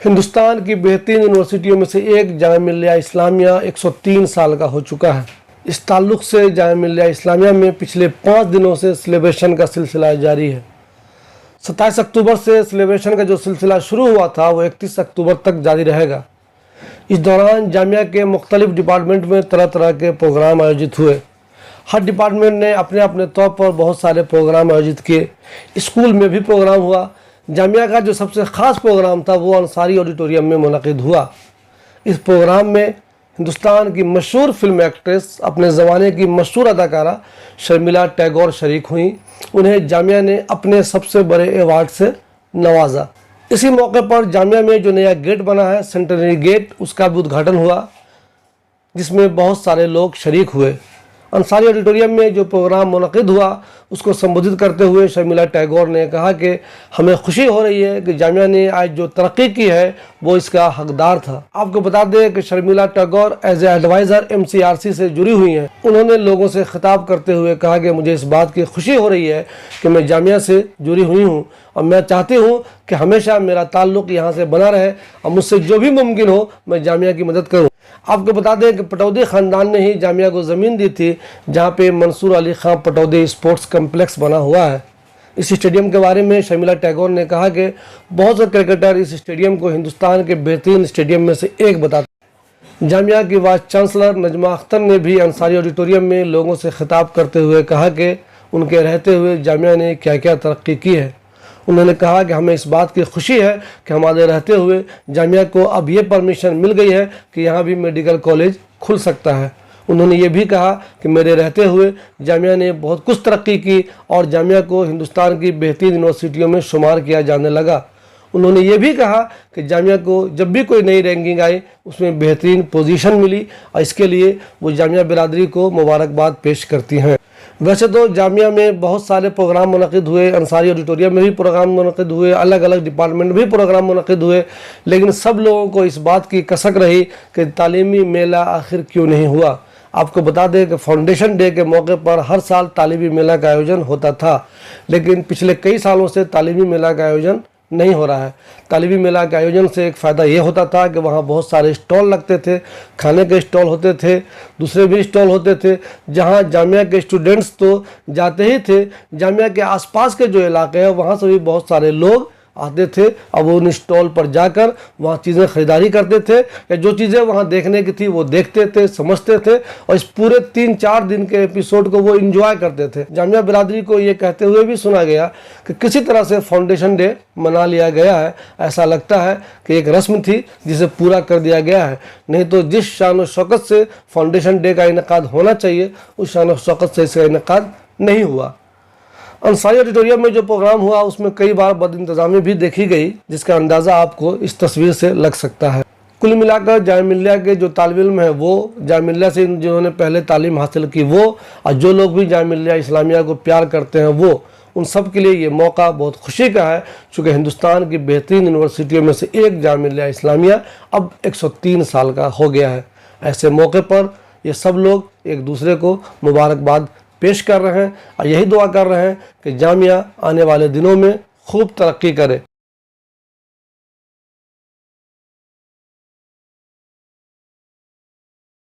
हिंदुस्तान की बेहतरीन यूनिवर्सिटियों में से एक जामिया मिल्लिया इस्लामिया 103 साल का हो चुका है। इस ताल्लुक़ से जामिया मिल्लिया इस्लामिया में पिछले 5 दिनों से सेलिब्रेशन का सिलसिला जारी है। 27 अक्टूबर से सेलिब्रेशन का जो सिलसिला शुरू हुआ था वो 31 अक्टूबर तक जारी रहेगा। इस दौरान जामिया के मुख्तलिफ डिपार्टमेंट में तरह तरह के प्रोग्राम आयोजित हुए। हर डिपार्टमेंट ने अपने अपने तौर पर बहुत सारे प्रोग्राम आयोजित किए। स्कूल में भी प्रोग्राम हुआ। जामिया का जो सबसे ख़ास प्रोग्राम था वो अंसारी ऑडिटोरियम में मुनक़िद हुआ। इस प्रोग्राम में हिंदुस्तान की मशहूर फिल्म एक्ट्रेस, अपने ज़माने की मशहूर अदाकारा शर्मिला टैगोर शरीक हुई। उन्हें जामिया ने अपने सबसे बड़े अवार्ड से नवाजा। इसी मौके पर जामिया में जो नया गेट बना है, सेंटेनरी गेट, उसका भी उद्घाटन हुआ, जिसमें बहुत सारे लोग शरीक हुए। अंसारी ऑडिटोरियम में जो प्रोग्राम मुनक़िद हुआ उसको संबोधित करते हुए शर्मिला टैगोर ने कहा कि हमें खुशी हो रही है कि जामिया ने आज जो तरक्की की है वो इसका हकदार था। आपको बता दें कि Sharmila Tagore as a adviser MCRC से जुड़ी हुई हैं। उन्होंने लोगों से खिताब करते हुए कहा कि मुझे इस बात की खुशी हो रही है कि मैं जामिया से जुड़ी हुई हूँ और मैं चाहती हूँ कि हमेशा मेरा ताल्लुक़ यहाँ से बना रहे और मुझसे जो भी मुमकिन हो मैं जामिया की मदद करूँ। आपको बता दें कि पटौदी ख़ानदान ने ही जामिया को ज़मीन दी थी जहाँ पे मंसूर अली ख़ान पटौदी स्पोर्ट्स कम्प्लेक्स बना हुआ है। इस स्टेडियम के बारे में शर्मिला टैगोर ने कहा कि बहुत से क्रिकेटर इस स्टेडियम को हिंदुस्तान के बेहतरीन स्टेडियम में से एक बताते हैं। जामिया की वाइस चांसलर नजमा अख्तर ने भी अंसारी ऑडिटोरियम में लोगों से खिताब करते हुए कहा कि उनके रहते हुए जामिया ने क्या क्या तरक्की की है। उन्होंने कहा कि हमें इस बात की खुशी है कि हमारे रहते हुए जामिया को अब ये परमिशन मिल गई है कि यहाँ भी मेडिकल कॉलेज खुल सकता है। उन्होंने ये भी कहा कि मेरे रहते हुए जामिया ने बहुत कुछ तरक्की की और जामिया को हिंदुस्तान की बेहतरीन यूनिवर्सिटियों में शुमार किया जाने लगा। उन्होंने ये भी कहा कि जामिया को जब भी कोई नई रैंकिंग आई उसमें बेहतरीन पोजीशन मिली और इसके लिए वो जामिया बिरादरी को मुबारकबाद पेश करती हैं। वैसे तो जामिया में बहुत सारे प्रोग्राम मुनक़िद हुए, अंसारी ऑडिटोरियम में भी प्रोग्राम मुनक़िद हुए, अलग अलग डिपार्टमेंट में भी प्रोग्राम मुनक़िद हुए, लेकिन सब लोगों को इस बात की कसक रही कि तालीमी मेला आखिर क्यों नहीं हुआ। आपको बता दें कि फाउंडेशन डे के मौके पर हर साल तालीमी मेला का आयोजन होता था, लेकिन पिछले कई सालों से तालीमी मेला का आयोजन नहीं हो रहा है। तालीमी मेला के आयोजन से एक फ़ायदा ये होता था कि वहाँ बहुत सारे स्टॉल लगते थे, खाने के स्टॉल होते थे, दूसरे भी स्टॉल होते थे, जहाँ जामिया के स्टूडेंट्स तो जाते ही थे, जामिया के आसपास के जो इलाके हैं वहाँ से भी बहुत सारे लोग आते थे। अब वो उन स्टॉल पर जाकर वहाँ चीज़ें ख़रीदारी करते थे या जो चीज़ें वहाँ देखने की थी वो देखते थे, समझते थे और इस पूरे 3-4 दिन के एपिसोड को वो एंजॉय करते थे। जामिया बिरादरी को ये कहते हुए भी सुना गया कि किसी तरह से फाउंडेशन डे मना लिया गया है। ऐसा लगता है कि एक रस्म थी जिसे पूरा कर दिया गया है, नहीं तो जिस शान व शौकत से फाउंडेशन डे का इनेकाद होना चाहिए उस शान व शौकत से इसका इनेकाद नहीं हुआ। अंसारी ऑडिटोरियम में जो प्रोग्राम हुआ उसमें कई बार बदइंतज़ामी भी देखी गई, जिसका अंदाज़ा आपको इस तस्वीर से लग सकता है। कुल मिलाकर जामिया मिल्लिया के जो तालिब इल्म हैं वो, जामिया मिल्लिया से जिन्होंने पहले तालीम हासिल की वो, और जो लोग भी जामिया मिल्लिया इस्लामिया को प्यार करते हैं वो, उन सब के लिए ये मौका बहुत खुशी का है, चूँकि हिंदुस्तान की बेहतरीन यूनिवर्सिटियों में से एक जामिया मिल्लिया इस्लामिया अब 103 साल का हो गया है। ऐसे मौके पर ये सब लोग एक दूसरे को मुबारकबाद पेश कर रहे हैं और यही दुआ कर रहे हैं कि जामिया आने वाले दिनों में खूब तरक्की करे।